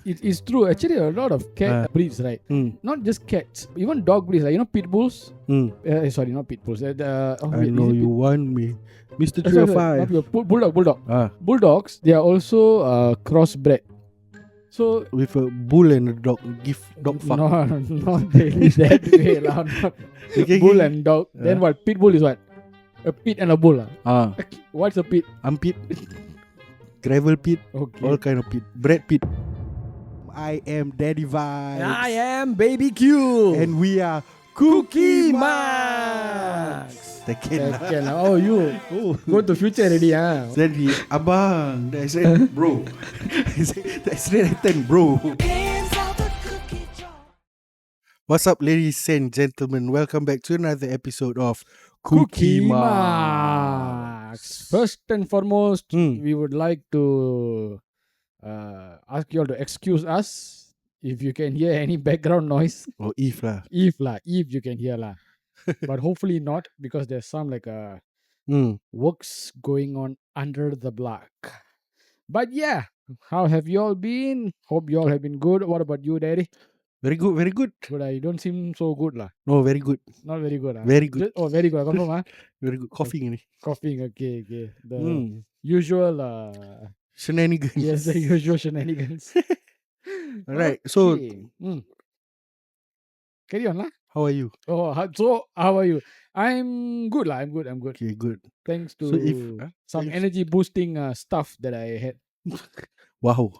It is true. Actually, a lot of cat breeds, right? Not just cats, even dog breeds. Like pit bulls. Sorry, not pit bulls. I know you want me, Mr. Sorry, not 305. bulldog. Bulldogs. They are also crossbred. So With a bull and a dog, give dog fuck. no, not really that way, lah. Bull and dog. Then what? Pit bull is what? A pit and a bull. What's a pit? Pit. Gravel pit. Okay. All kind of pit. Bread pit. I am Daddy Vibes. I am Baby Q. And we are Cookie Max. Second. Oh, you go to future already, huh? Then he, abang. I said, bro. I said, that's right, bro. What's up, ladies and gentlemen? Welcome back to another episode of Cookie Max. First and foremost, we would like to ask you all to excuse us if you can hear any background noise. Or if lah. If you can hear lah. But hopefully not, because there's some works going on under the block. But yeah, how have you all been? Hope you all have been good. What about you, Daddy? Very good, very good. Good, you don't seem so good lah. No, very good. Not very good. Very good. Very good. Confirm, huh? Very good. Coughing. Coughing, okay. The usual shenanigans. Yes, the usual shenanigans. Alright, so carry on lah. How are you? So how are you? I'm good lah. I'm good. Okay, good. Thanks to some if energy boosting stuff that I had. Wow.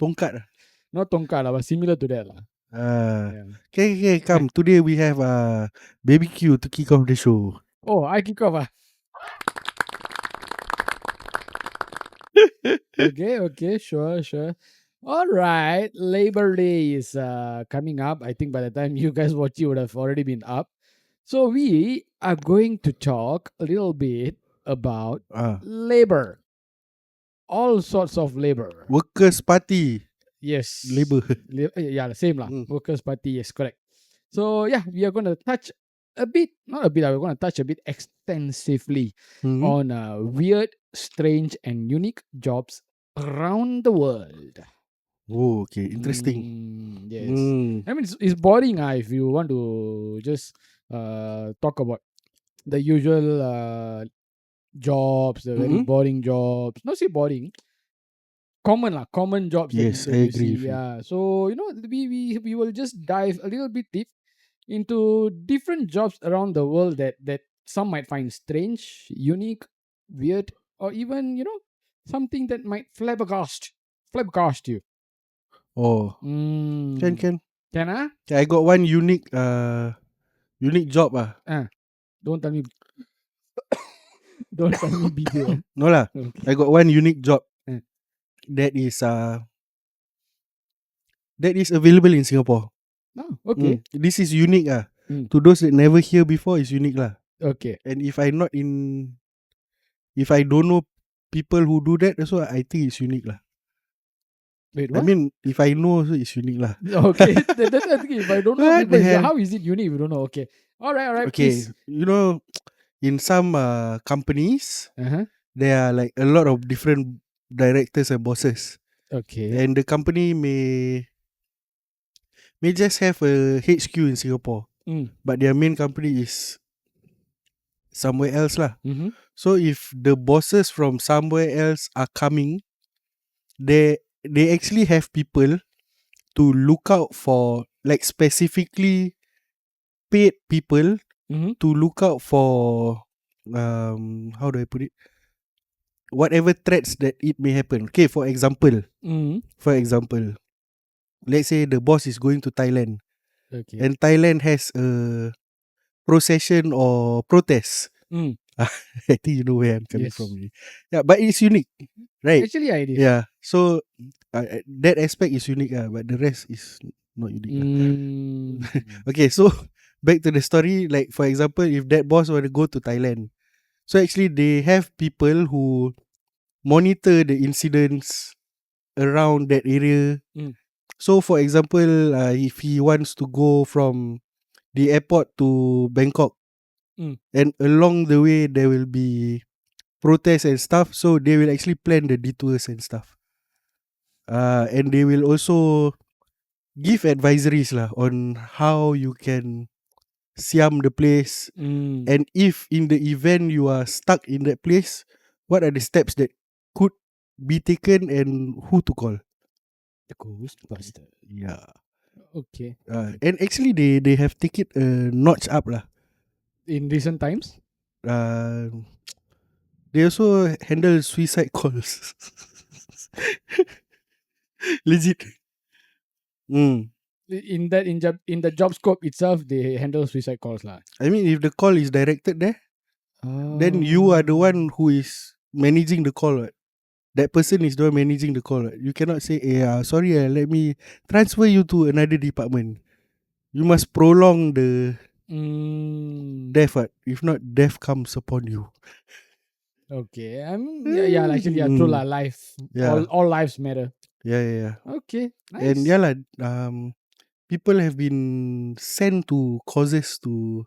Tongkat. Not tongkat lah, but similar to that lah. Okay, come. Today we have Baby Q to kick off the show. Oh, I kick off. Okay, sure. All right, Labor Day is coming up. I think by the time you guys watch it, would have already been up. So we are going to talk a little bit about labor. All sorts of labor. Workers' Party. Yes. Labor. Yeah, same lah. Workers' Party, yes, correct. So yeah, we are going to touch a bit, not a bit, we're going to touch a bit extensively on weird, strange, and unique jobs around the world. Oh, okay. Interesting. Yes. I mean, it's boring if you want to just talk about the usual jobs, the very boring jobs. Not say boring. Common jobs. Yes, I agree. Yeah. So, we will just dive a little bit deep into different jobs around the world that some might find strange, unique, weird, or even, something that might flabbergast you. Oh. Can. Can I got one unique job Don't tell me Don't tell me video. No lah. Okay. I got one unique job that is available in Singapore. Oh, okay. This is unique To those that never hear before, it's unique lah. Okay. And if I don't know people who do that, also I think it's unique lah. Wait, what? I mean, if I know, also it's unique lah. Okay. That's the thing. If I don't know people, how is it unique if you don't know? Okay. All right. Okay. Please. In some companies, there are like a lot of different directors and bosses. Okay. And the company may just have a HQ in Singapore, but their main company is somewhere else lah. So if the bosses from somewhere else are coming, they actually have people to look out for, like specifically paid people to look out for how do I put it? Whatever threats that it may happen. Okay, for example, let's say the boss is going to Thailand, and Thailand has a procession or protest. I think you know where I'm coming from. Yeah, but it's unique, right? Actually, I did. Yeah, so that aspect is unique, but the rest is not unique. Okay, so back to the story. Like for example, if that boss were to go to Thailand, so actually they have people who monitor the incidents around that area. So for example, if he wants to go from the airport to Bangkok, and along the way there will be protests and stuff, so they will actually plan the detours and stuff. And they will also give advisories lah on how you can siam the place, and if in the event you are stuck in that place, what are the steps that could be taken and who to call. The Ghostbuster. Yeah. Okay. And actually they have taken a notch up lah. In recent times? They also handle suicide calls. Legit. In the job scope itself, they handle suicide calls lah. I mean, if the call is directed there, then you are the one who is managing the call. Right? That person is the one managing the call. Right? You cannot say, sorry, let me transfer you to another department. You must prolong the death. Right? If not, death comes upon you. Okay. I mean, yeah, actually, yeah, true lah. Life. Yeah. All lives matter. Yeah. Okay. Nice. And yeah lah, people have been sent to causes to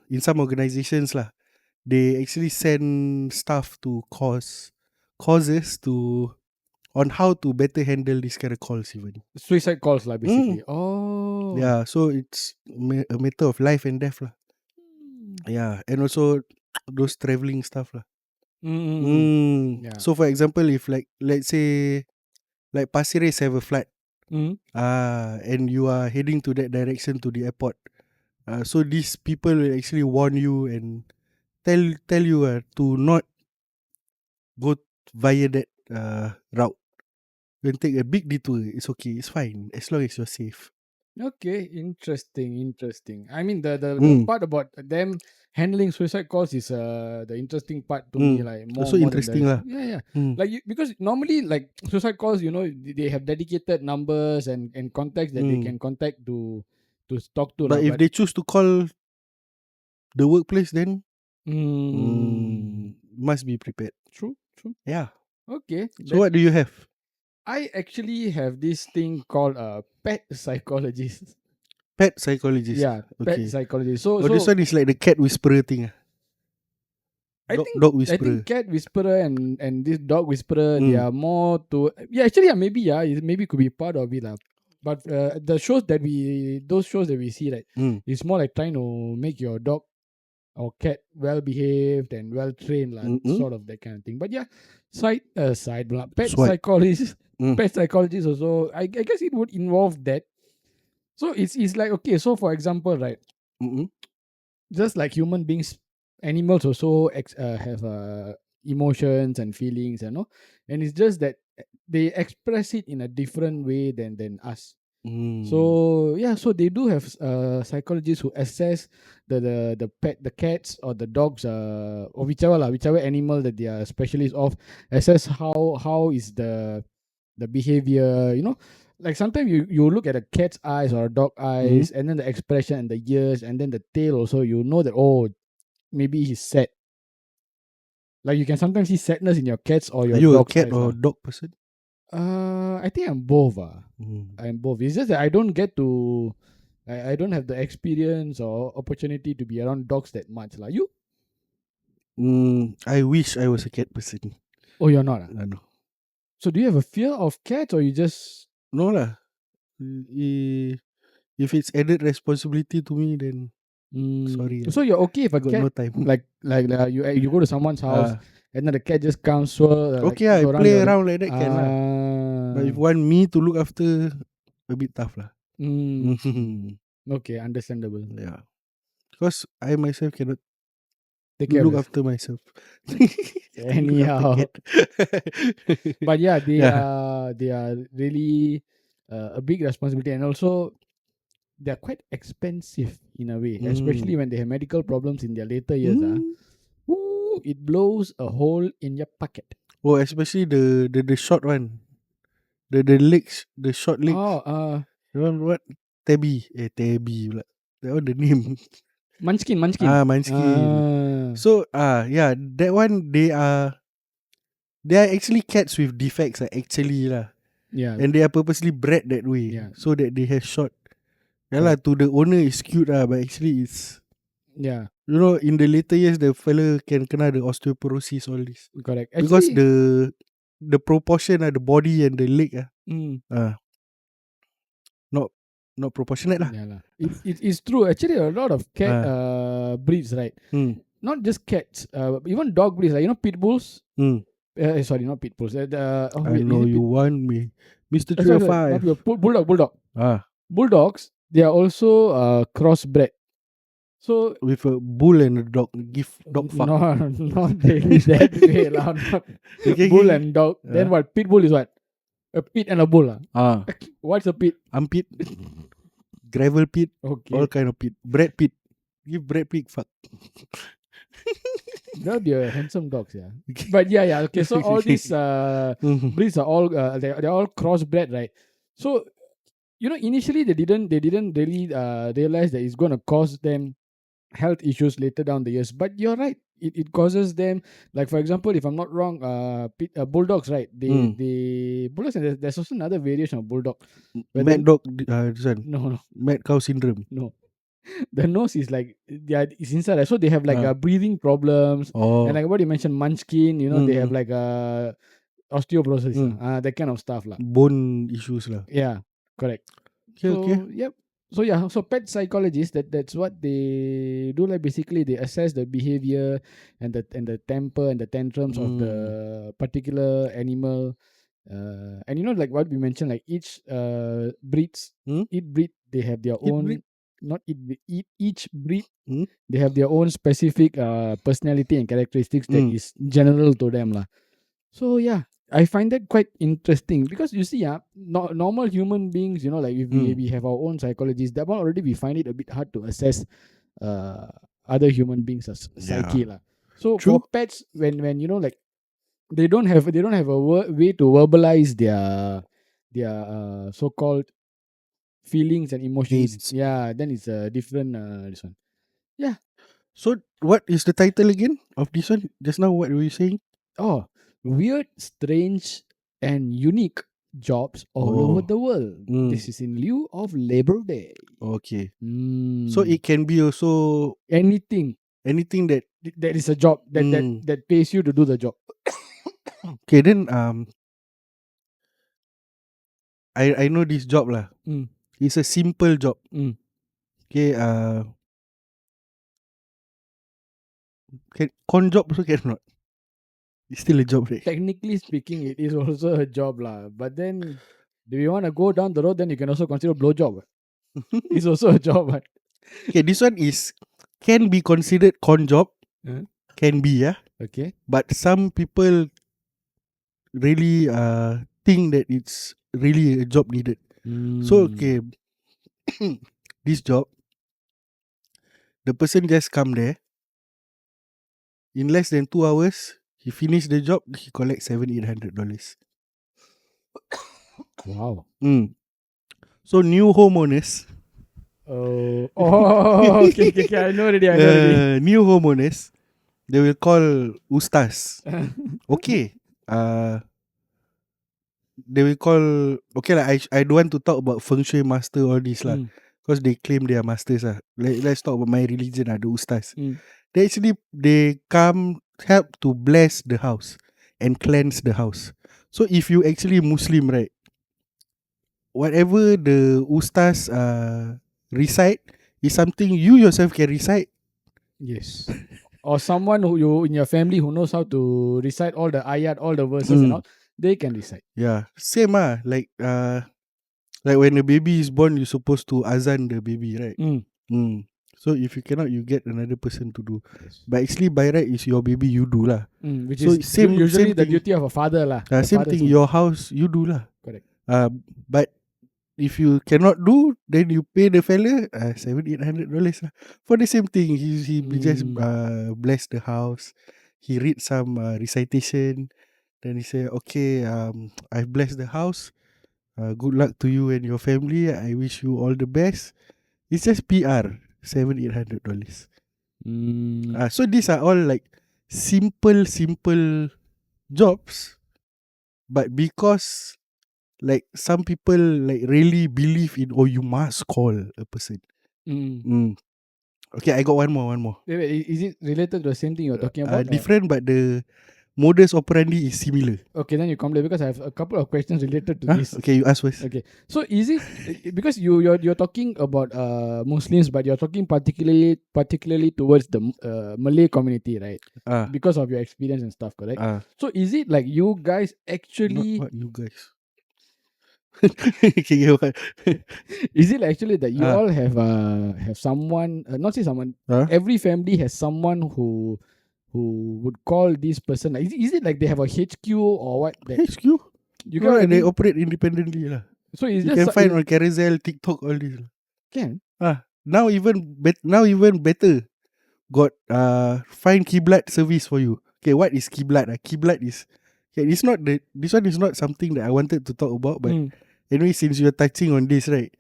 in some organizations lah. They actually send staff to causes to on how to better handle this kind of calls even. Suicide calls lah, basically. Oh. Yeah, so it's a matter of life and death lah. Yeah, and also those traveling stuff lah. Yeah. So for example, if like let's say like Pasir Ris have a flight, and you are heading to that direction to the airport, so these people will actually warn you and tell you to not go via that route. When take a big detour, it's okay, it's fine as long as you're safe. Okay, interesting. I mean, the part about them handling suicide calls is the interesting part to me. Like more also more interesting than lah. yeah. Like because normally like suicide calls, they have dedicated numbers and contacts that they can contact to talk to. But if they choose to call the workplace, then must be prepared. True. Yeah. Okay. So what do you have? I actually have this thing called a pet psychologist. Pet psychologist. Yeah, pet psychologist. So this one is like the cat whisperer thing. Dog whisperer. I think cat whisperer and this dog whisperer, they are more to actually it maybe could be part of it lah. But those shows that we see, right, it's more like trying to make your dog or cat well behaved and well trained, sort of that kind of thing. But yeah, pet psychologist. Pet psychologist also, I guess it would involve that. So it's like, okay, so for example, right, just like human beings, animals also have emotions and feelings, and it's just that they express it in a different way than us. So yeah, so they do have psychologists who assess the cats or the dogs, or whichever animal that they are specialists of, assess how is the behavior, like sometimes you look at a cat's eyes or a dog eyes, and then the expression and the ears and then the tail also, that maybe he's sad. Like you can sometimes see sadness in your cats or your dog's eyes. Are you a cat or dog person? I think I'm both. I'm both. It's just that I don't get to. I don't have the experience or opportunity to be around dogs that much. Like you? I wish I was a cat person. Oh, you're not? No. So do you have a fear of cats, or you just? No lah. If it's added responsibility to me, then sorry. So you're okay if a cat, no time. like you go to someone's house and then the cat just comes. Okay, I play around like that can lah. But if want me to look after, a bit tough lah. Okay, understandable. Yeah, because I myself cannot look after myself. Anyhow, but yeah, they are really a big responsibility, and also they're quite expensive in a way, especially when they have medical problems in their later years. It blows a hole in your pocket. Oh, especially the short one, the legs, the short legs. You know what? Tabby. Tabby. That one the name. Munchkin. Munchkin. So yeah, that one they are actually cats with defects actually lah. Yeah. And they are purposely bred that way. Yeah. So that they have short. Yeah lah, to the owner is cute lah, but actually it's in the later years the fella can kena the osteoporosis all this. Correct. Because actually, the proportion the body and the leg not proportionate lah. Yeah, lah. It's true. Actually, a lot of cat breeds, right? Not just cats, even dog breeds, like pit bulls. Sorry, not pit bulls. I know you want me, Mr. Sorry, not 305. pit bull, bulldog. Bulldogs, they are also crossbred. So with a bull and a dog, give dog fuck. No, not really that way, lah. Not bull and dog. Then what? Pit bull is what? A pit and a bull. What's a pit? Armpit, gravel pit, Okay. all kind of pit. Brad Pitt, give Brad Pitt fuck. Now they're handsome dogs, yeah. But yeah. Okay, so all these breeds are all they're all crossbred, right? So initially they didn't really realize that it's going to cause them health issues later down the years. But you're right, it causes them, like for example, if I'm not wrong, bulldogs, right? They bulldogs, and there's also another variation of bulldog. Mad dog, this one. No, Mad cow syndrome. no. The nose is like it's inside, right? So they have like breathing problems, and like what you mentioned, munchkin. They have like osteoporosis, that kind of stuff, lah. Bone issues lah. Yeah, correct. Okay. Yep. So pet psychologists, that's what they do. Like basically, they assess the behavior and the temper and the tantrums of the particular animal. And like what we mentioned, like each breeds, each breed they have their own. Breed? Not each breed. They have their own specific personality and characteristics that is general to them, lah. So yeah, I find that quite interesting because you see, normal human beings, like if we have our own psychologists, that one already we find it a bit hard to assess other human beings' psyche, lah. So True. for pets, when like they don't have a way to verbalize their so-called feelings and emotions. Needs. Yeah, then it's a different this one. Yeah. So what is the title again of this one? Just now what were you saying? Oh, weird, strange, and unique jobs all over the world. This is in lieu of Labor Day. Okay. So it can be also anything that is a job that pays you to do the job. Okay, then I know this job lah. It's a simple job. Okay, con job also cannot. It's still a job, right? Technically speaking, it is also a job lah. But then, do you want to go down the road? Then you can also consider blow job. It's also a job. Right? Okay, this one can be considered con job. Can be, yeah. Okay. But some people really think that it's really a job needed. So okay, this job, the person just come there. In less than 2 hours, he finished the job. He collect $700-800. Wow. So new homeowners. Okay. I know already. New homeowners, they will call Ustaz. Okay. They will call. Okay lah. I don't want to talk about feng shui master all this lah, because they claim they are masters lah. Let's talk about my religion lah, the Ustaz. They come help to bless the house and cleanse the house. So if you actually Muslim, right, whatever the Ustaz recite is something you yourself can recite. Yes. Or someone who you in your family who knows how to recite all the ayat, all the verses and all, they can recite. Yeah, same like when a baby is born, you're supposed to azan the baby, right? So if you cannot, you get another person to do. Yes. But actually, by right, it's your baby, you do lah. Which so is usually the duty of a father lah. Same thing, your house, you do lah. Correct. But if you cannot do, then you pay the fella $700-800 lah for the same thing. He just bless the house. He read some recitation. Then he say, okay, I've blessed the house. Good luck to you and your family. I wish you all the best. It's just PR, $700-800. So these are all like simple jobs, but because like some people like really believe in, you must call a person. Okay, I got one more. Wait, is it related to the same thing you're talking about? Different, but the modus operandi is similar. Okay, then you complain because I have a couple of questions related to this. Okay, you ask first. Okay, so is it because you're talking about Muslims, but you're talking particularly towards the Malay community, right? Because of your experience and stuff, correct? So is it like you guys actually? Not what you guys. Okay, what? Is it actually that you all have someone? Not say someone. Every family has someone who would call this person. Is it like they have a HQ or what? HQ? You No, can they operate independently lah. So is You just can find on Carousel, TikTok, all this. Can Now even better. Got find Qiblat service for you. Okay, what is Qiblat? Qiblat is it's not this one is not something that I wanted to talk about, but anyway, since you're touching on this, right?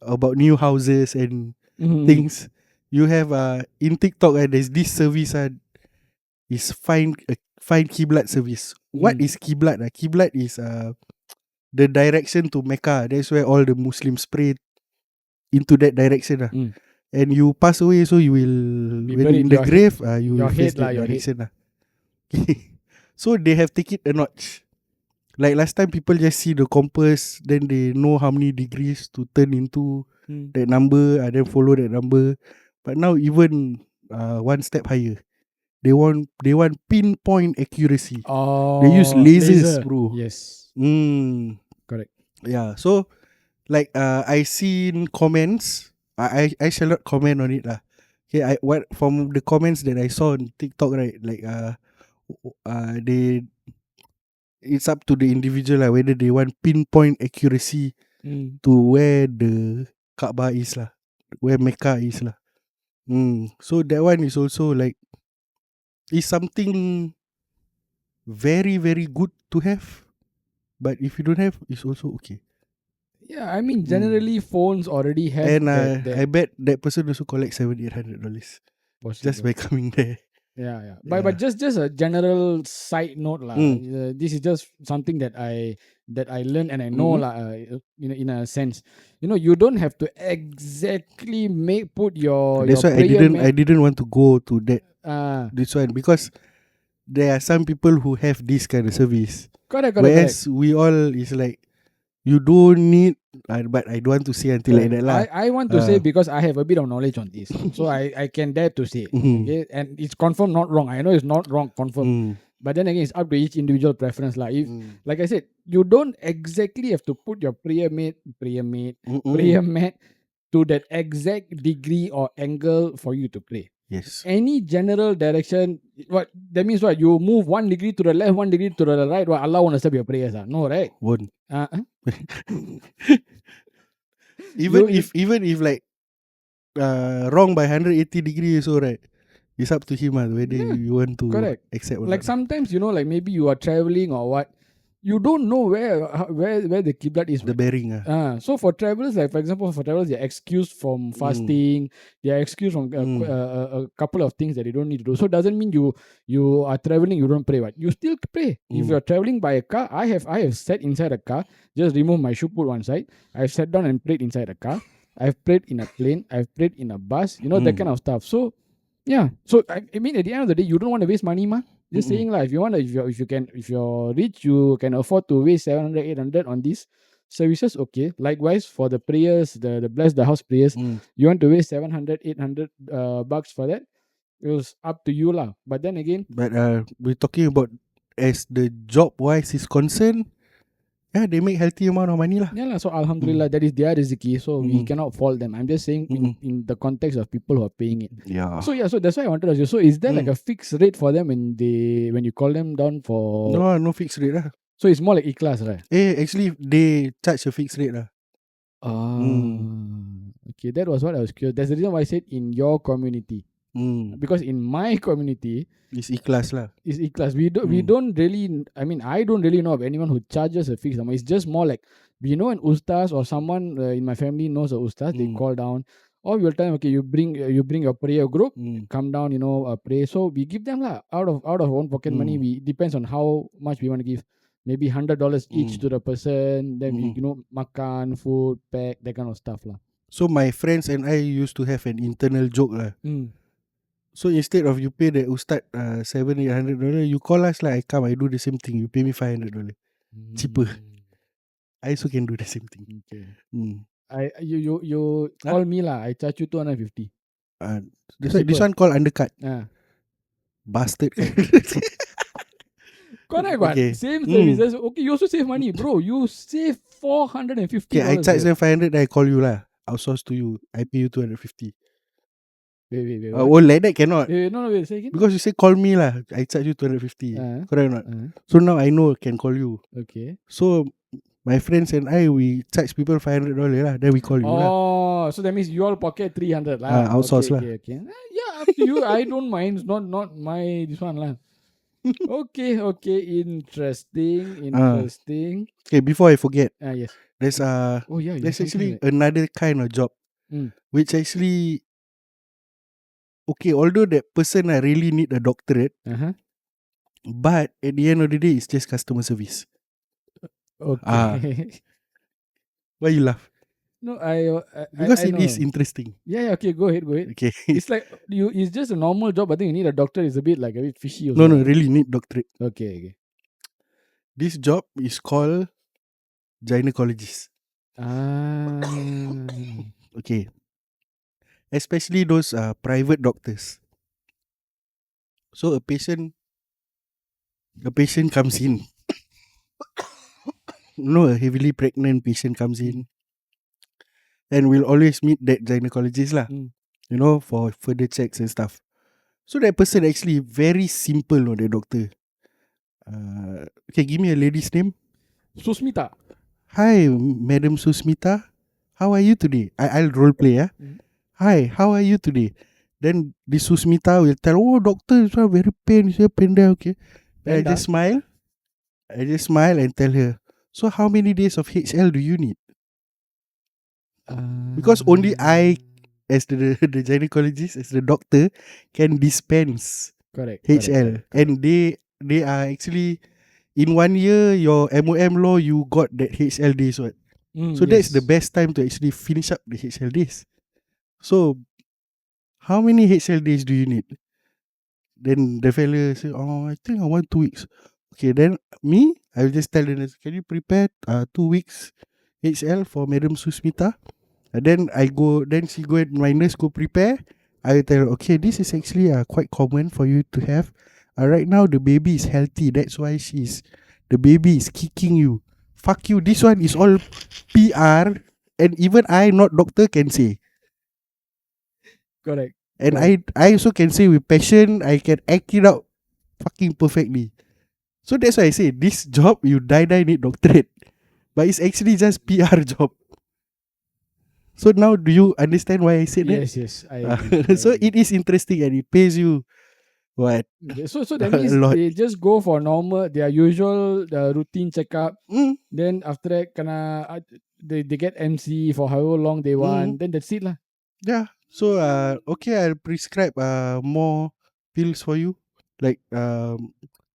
About new houses and things, you have in TikTok there's this service is find Qiblat service. What is Qiblat? Qiblat is the direction to Mecca. That's where all the Muslims pray into that direction. And you pass away, so you will Be when buried in the your grave, you your will face head that lah, your direction. So they have take it a notch. Like last time, people just see the compass, then they know how many degrees to turn into that number, and then follow that number. But now even one step higher, they want pinpoint accuracy. Oh, They use lasers, laser. bro. Yes, correct. Yeah. So like I seen comments. I shall not comment on it lah. Okay, what from the comments that I saw on TikTok, right? Like they it's up to the individual lah whether they want pinpoint accuracy to where the Kaaba is lah, where Mecca is lah. So that one is also like is something very very good to have, but if you don't have, it's also okay. Yeah, I mean generally phones already have And that I bet that person also collect $700-800 just by coming there. Yeah. But just a general side note lah. This is just something that I learned and I know lah. In a sense, you don't have to exactly put your. That's why I didn't want to go to that this one because there are some people who have this kind of service. Correct. Whereas we all is like you don't need, but I don't want to say until like that lah. I want to say because I have a bit of knowledge on this, so I can dare to say. Okay, and it's confirmed not wrong. I know it's not wrong, confirmed. But then again, it's up to each individual preference lah. If like I said, you don't exactly have to put your prayer mat to that exact degree or angle for you to pray. Yes. Any general direction, what that means? What you move 1 degree to the left, 1 degree to the right? What Allah won't accept your prayers? No, right? Won't. Even if like wrong by 180 degrees, so right, it's up to him whether you want to accept or like not. sometimes like maybe you are traveling or what, you don't know where the Qiblat is. The bearing. So for travelers, like for example, they're excused from fasting. They are excused from a couple of things that they don't need to do. So it doesn't mean you are traveling, you don't pray. What you still pray. If you are traveling by a car, I have sat inside a car, just remove my shoe, put one side. I've sat down and prayed inside a car. I've prayed in a plane. I've prayed in a bus. That kind of stuff. So yeah. So I mean, at the end of the day, you don't want to waste money, ma. Just saying like, if you're rich, you can afford to waste 700, 800 on these services. Okay. Likewise for the prayers, the bless the house prayers, you want to waste 700, 800 bucks for that. It was up to you lah. But then again, we're talking about as the job wise is concerned. Yeah, they make healthy amount of money lah. Yeah, so alhamdulillah, that is their rizki. So we cannot fault them. I'm just saying in the context of people who are paying it. Yeah. So that's why I wanted to ask you. So is there like a fixed rate for them when you call them down for? No fixed rate lah. So it's more like ikhlas, right? Actually they charge a fixed rate lah. Okay, that was what I was curious. That's the reason why I said in your community. Because in my community, it's ikhlas lah. It's ikhlas. We don't really. I mean, I don't really know of anyone who charges a fixed amount. It's just more like we know an ustaz or someone in my family knows a ustaz. They call down, or we'll tell them, okay, you bring your prayer group, come down, pray. So we give them lah out of our own pocket money. We depends on how much we want to give. Maybe $100 each to the person. Then we makan, food, pack, that kind of stuff lah. So my friends and I used to have an internal joke lah. So instead of you pay the ustad $700-800, you call us lah. I come, I do the same thing. You pay me $500. Cheaper. I also can do the same thing. Okay. Mm. You Huh? call me lah. I charge you 250. This one called undercut. Bastard. Correct, but Okay. same services. Okay, you also save money, bro. You save $450. Okay, I charge them 500, then I call you lah. Outsource to you. I pay you 250. Wait. Oh, What? like that cannot. Wait. Say again. Because you say call me lah. I charge you 250. Correct or not? So now I know can call you. Okay. So my friends and I, we charge people $500 lah. Then we call you lah. Oh, so that means you all pocket 300 lah. Outsource lah. Okay. Yeah, up to you. I don't mind. It's not my this one lah. Okay. Interesting. Okay, before I forget, Yes. there's there's actually another kind of job, which actually, okay, although that person really need a doctorate, but at the end of the day, it's just customer service. Okay. Why you laugh? No, Because I it know. is interesting. Yeah. Okay, go ahead. Okay. It's like it's just a normal job. I think you need a doctor. It's a bit fishy. No, really need doctorate. Okay. This job is called gynecologist. Okay. Especially those private doctors. So a patient comes in. A heavily pregnant patient comes in. And we'll always meet that gynecologist lah. For further checks and stuff. So that person actually very simple, the doctor. Okay, give me a lady's name. Susmita. Hi, Madam Susmita. How are you today? I'll role play, yeah. Hi, how are you today? Then this Susmita will tell, oh, doctor, it's very pain there, okay. I just smile and tell her, so how many days of HL do you need? Because only I, as the gynecologist, as the doctor, can dispense Correct. HL. And they are actually, in 1 year, your MOM law, you got that HL days. What? So that's the best time to actually finish up the HL days. So, how many HL days do you need? Then the fella say, I think I want 2 weeks. Okay, then I will just tell the nurse, can you prepare 2 weeks HL for Madam Susmita? And then she go and my nurse go prepare. I will tell her, okay, this is actually quite common for you to have. Right now the baby is healthy. That's why the baby is kicking you. Fuck you. This one is all PR. And even I, not doctor, can say. Correct. And I also can say with passion, I can act it out fucking perfectly. So that's why I say, this job, you die need doctorate. But it's actually just PR job. So now do you understand why I said that? Yes, I agree. So it is interesting and it pays you what? So that means they just go for their usual routine checkup. Then after that, they get MC for however long they want. Then that's it lah. Yeah. So okay, I'll prescribe more pills for you, like the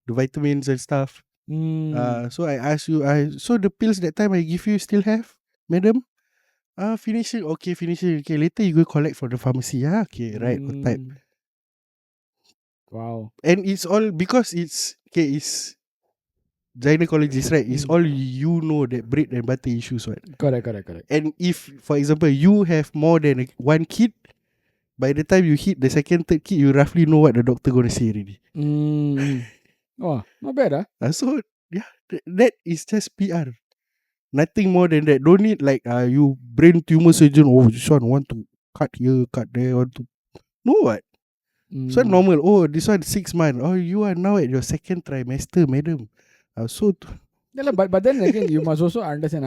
vitamins and stuff. So I ask you, so the pills that time I give you still have, madam? Finishing. Okay, finishing. Okay, later you go collect from the pharmacy. Yeah, okay, right. Type. Wow. And it's all because it's gynecologist, right? It's all that bread and butter issues, right? Correct. And if, for example, you have more than one kid, by the time you hit the second, third kid, you roughly know what the doctor gonna say already. Oh, not bad, So yeah, that is just PR. Nothing more than that. Don't need like you brain tumor surgeon. Oh, this one want to cut here, cut there, want to. No what? So normal. Oh, this one 6 months. Oh, you are now at your second trimester, madam. Yeah, but then again, you must also understand.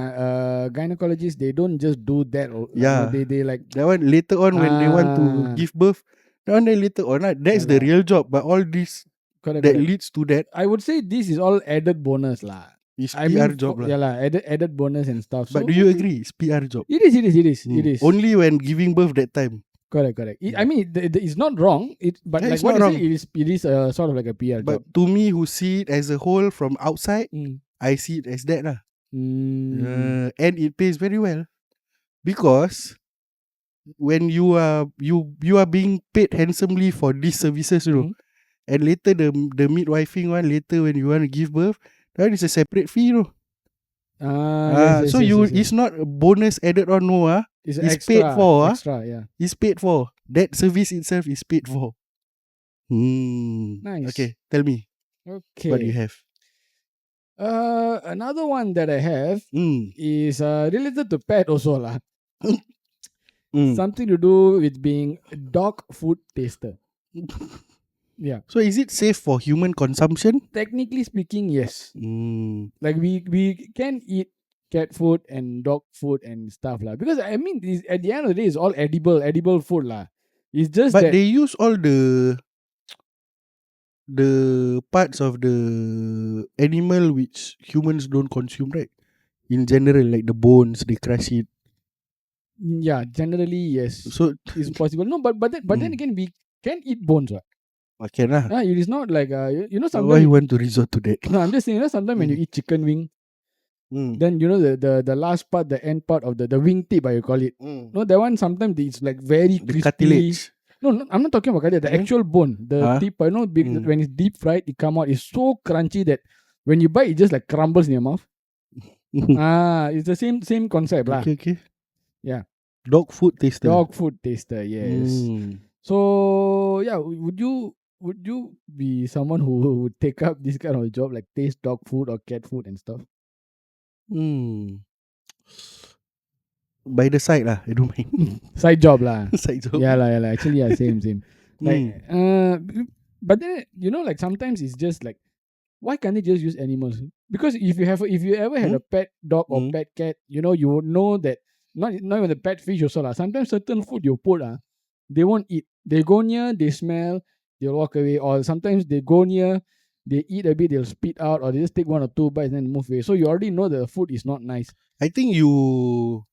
Gynecologists, they don't just do that. Yeah, they like that one later on when they want to give birth. That one then later on, that's the real job. But all this correct. leads to that. I would say this is all added bonus lah. It's PR job lah. Yeah lah, added bonus and stuff. But do you agree? It's PR job. It is. Only when giving birth that time. Correct. I mean, it's not wrong. But like what you say, it is sort of like a PR but job. To me, who see it as a whole from outside, I see it as that lah. And it pays very well because when you are being paid handsomely for these services, you know, and later the midwifing one, later when you want to give birth, that is a separate fee, you know. Yes, So yes, it's not a bonus added on, no, It's it's paid for, extra, yeah. It's paid for. That service itself is paid for. Nice. Okay, tell me what you Okay. have. Another one that I have is related to pet also lah. Something to do with being a dog food taster. Yeah. So is it safe for human consumption? Technically speaking, yes. Like we can eat cat food and dog food and stuff lah. Because I mean, at the end of the day, it's all edible food lah. It's just But that they use all the parts of the animal which humans don't consume, right? In general, like the bones, they crush it. yeah, generally yes, So it's possible. No, but then again, we can eat bones, right? can lah. It is not like you know Why sometimes. you want to resort to that? No, I'm just saying. Sometimes when you eat chicken wing, then you know the last part, the end part of the wing tip, I call it. No, that one sometimes it's like very The crispy. cartilage. No, I'm not talking about cartilage. The actual bone, the tip. I know when it's deep fried, it come out. It's so crunchy that when you bite, it just like crumbles in your mouth. It's the same concept lah. Okay. Yeah. Dog food taster. Dog food taster, yes. So yeah, would you be someone who would take up this kind of job, like taste dog food or cat food and stuff? By the side lah, I don't mind. Side job lah. Side job. Yeah lah. Actually, yeah, same. Like, but then like sometimes it's just like, why can't they just use animals? Because if you ever had a pet dog or pet cat, you would know that not even the pet fish also lah. Sometimes certain food you put they won't eat. They go near, they smell, they'll walk away. Or sometimes they go near, they eat a bit, they'll spit out, or they just take 1 or 2 bites and then move away. So you already know the food is not nice. I think you,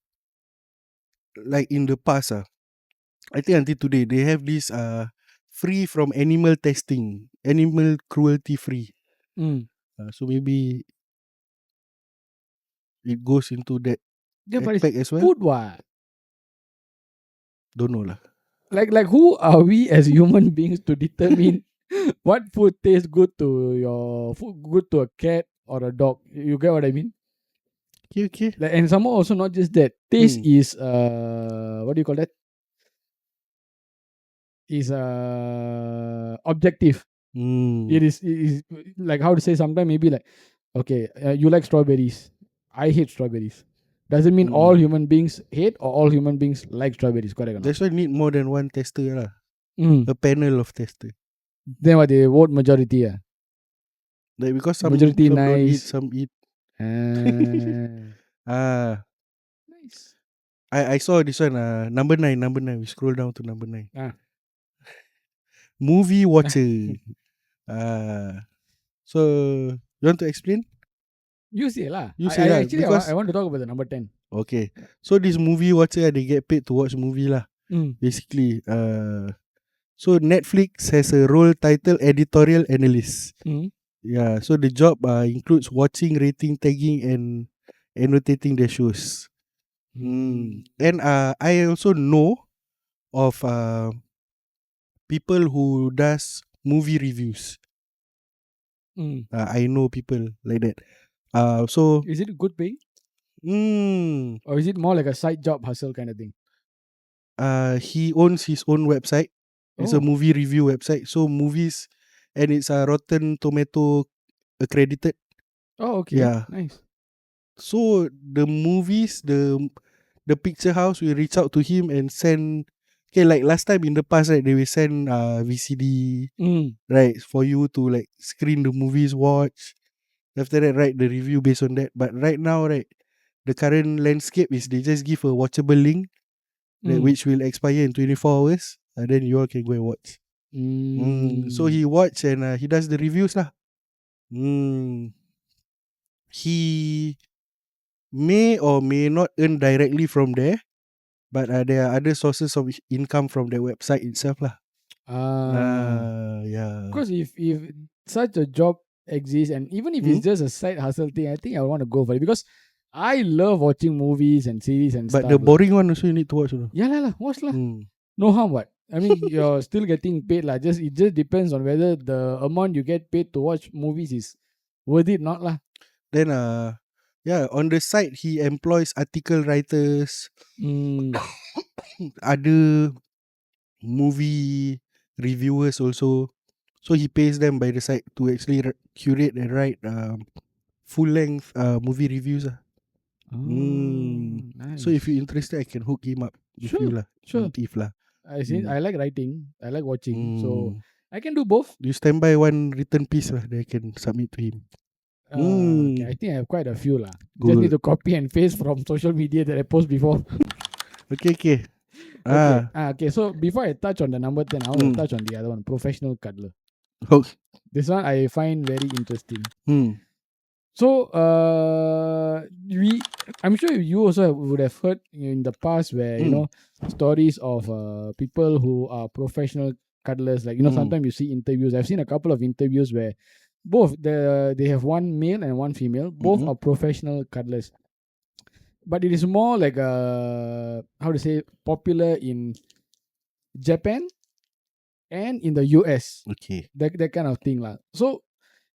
like in the past, I think until today they have this free from animal testing, animal cruelty free. So maybe it goes into that aspect as well. Food what? Don't know lah. Like who are we as human beings to determine what food tastes good to your food, good to a cat or a dog? You get what I mean? Okay. Like, and some more also not just that. Taste is what do you call that? Is objective. It is like, how to say, sometimes maybe like, okay, you like strawberries. I hate strawberries. Doesn't mean all human beings hate or all human beings like strawberries. Correct or not? That's why need more than one tester lah. A panel of tester. Then what, they vote majority? Like because some majority don't eat, nice. some eat. Nice. I saw this one. Number 9. We scroll down to number 9. Movie watcher. So you want to explain? You say lah. Actually, I want to talk about the number 10. Okay. So this movie watcher, they get paid to watch movie lah. Basically. So Netflix has a role titled editorial analyst. Yeah. So the job includes watching, rating, tagging, and annotating the shows. And I also know of people who does movie reviews. I know people like that. So is it good pay? Or is it more like a side job hustle kind of thing? He owns his own website. It's a movie review website. So movies, and it's Rotten Tomato accredited. Oh, okay. Yeah. Nice. So the movies, the picture house will reach out to him and send. Okay, like last time in the past, right? They will send VCD, right, for you to like screen the movies, watch. After that, write the review based on that. But right now, right, the current landscape is they just give a watchable link, which will expire in 24 hours, and then you all can go and watch. So he watch and he does the reviews lah. He may or may not earn directly from there, but there are other sources of income from the website itself lah. Yeah. Because if such a job exists, and even if it's just a side hustle thing, I think I want to go for it. Because I love watching movies and series and But stuff. the boring one also you need to watch. Yeah, lah, watch lah. Hmm. No harm, what? I mean, you're still getting paid, lah. It just depends on whether the amount you get paid to watch movies is worth it, not lah. Then yeah, on the side he employs article writers, other movie reviewers also. So he pays them by the side to actually curate and write full length movie reviews. Nice. So if you're interested, I can hook him up with you lah. Sure. If lah. I like writing. I like watching. So I can do both. You stand by one written piece lah that I can submit to him. Okay, I think I have quite a few lah. Good. Just need to copy and paste from social media that I post before. Okay. Okay. So before I touch on the number 10, I want to touch on the other one, professional cuddler. Okay. This one I find very interesting. So I'm sure you also would have heard in the past where you know stories of people who are professional cuddlers. Like sometimes you see interviews. I've seen a couple of interviews where both they have one male and one female. Both are professional cuddlers, but it is more like how to say, popular in Japan and in the US. Okay. That kind of thing lah. So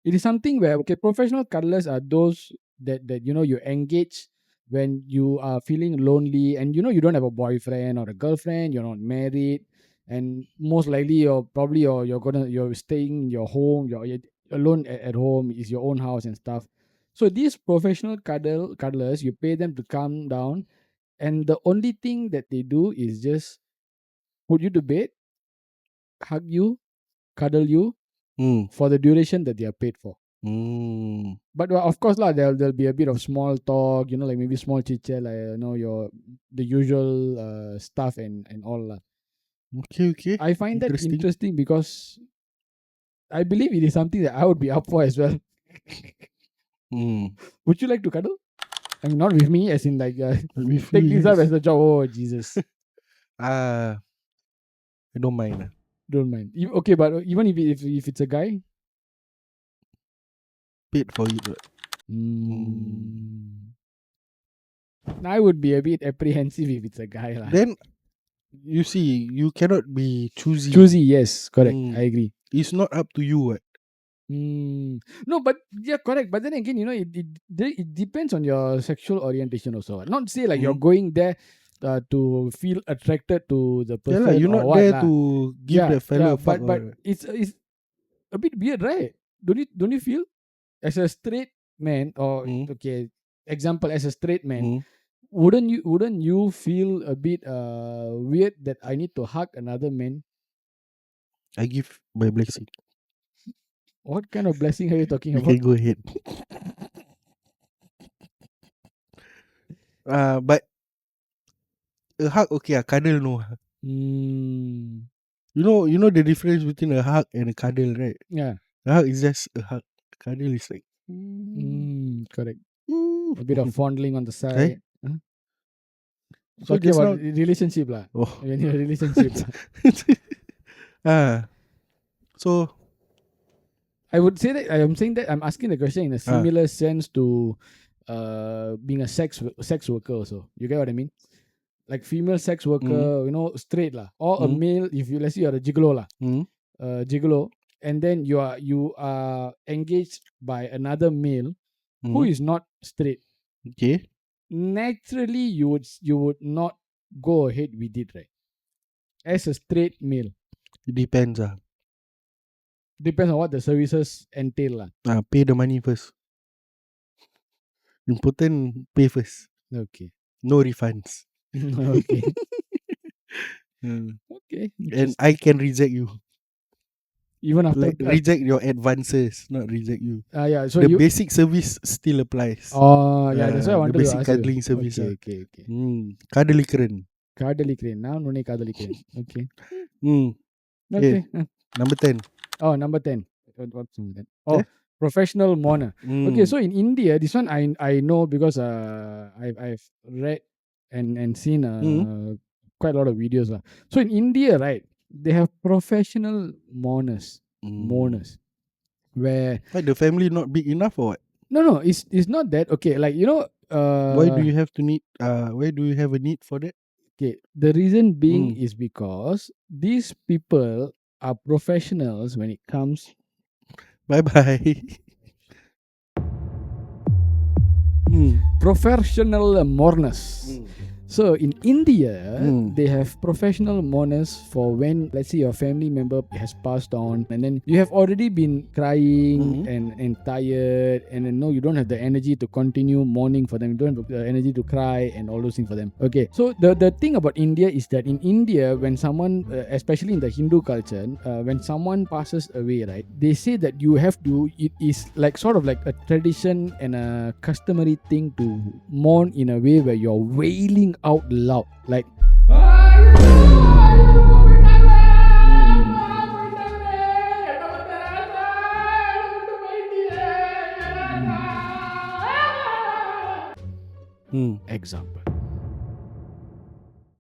it is something where professional cuddlers are those that you engage when you are feeling lonely and you don't have a boyfriend or a girlfriend, you're not married, and most likely you're staying in your home, you're alone at home, is your own house and stuff. So these professional cuddlers, you pay them to come down, and the only thing that they do is just put you to bed, hug you, cuddle you for the duration that they are paid for. But of course lah, there'll be a bit of small talk, like maybe small chit chat, like the usual stuff and all lah. Okay. I find that interesting because I believe it is something that I would be up for as well. Would you like to cuddle? I mean, not with me, as in like take this up as a job. Oh Jesus. I don't mind. Don't mind. Okay, but even if it's a guy, paid for it. I would be a bit apprehensive if it's a guy lah. Then you see, you cannot be choosy. Choosy, yes, correct. I agree. It's not up to you. No, but yeah, correct. But then again, it depends on your sexual orientation also. Not say like you're going there to feel attracted to the person. Yeah, you're not there to give the fellow a fuck. But it's a bit weird, right? Don't you feel as a straight man, or okay, example, as a straight man, wouldn't you feel a bit weird that I need to hug another man? I give my blessing. What kind of blessing are you talking about? You can go ahead. But a hug, okay, a cuddle, no. You know the difference between a hug and a cuddle, right? Yeah. A hug is just a hug. Cuddle is like correct. A bit of fondling on the side. Right? Huh? So okay, about relationship lah. When you're in a relationship. So I would say that I'm asking the question in a similar sense to being a sex worker also. You get what I mean? Like female sex worker, straight lah, or a male. If let's say you're a gigolo lah, gigolo, and then you are engaged by another male who is not straight. Okay. Naturally, you would not go ahead with it, right? As a straight male. It depends. Depends on what the services entail lah. Pay the money first. Important, pay first. Okay. No refunds. Okay. Okay. And I can reject you. Even after reject your advances, not reject you. Yeah. So the basic service still applies. Oh yeah, that's why I wanted the basic to ask cuddling you. service. Okay. Cuddly crane. Now no need cuddly crane. Okay. Okay. Number 10. Oh, number 10. What's that? Oh, professional mourner. Okay, so in India, this one I know because I've read and seen quite a lot of videos lah. So in India, right, they have professional mourners, where the family not big enough or what? No, it's not that. Okay, like Why do you have to need? Why do you have a need for that? Okay, the reason being Mm. is because these people are professionals when it comes Bye bye. Mm. professional mourners. So in India, Mm. they have professional mourners for when, let's say, your family member has passed on, and then you have already been crying and tired, and then no, you don't have the energy to continue mourning for them. You don't have the energy to cry and all those things for them. Okay, so the thing about India is that in India, when someone, especially in the Hindu culture, when someone passes away, right, they say that you have to. It is like sort of like a tradition and a customary thing to mourn in a way where you're wailing out loud, like Mm. example.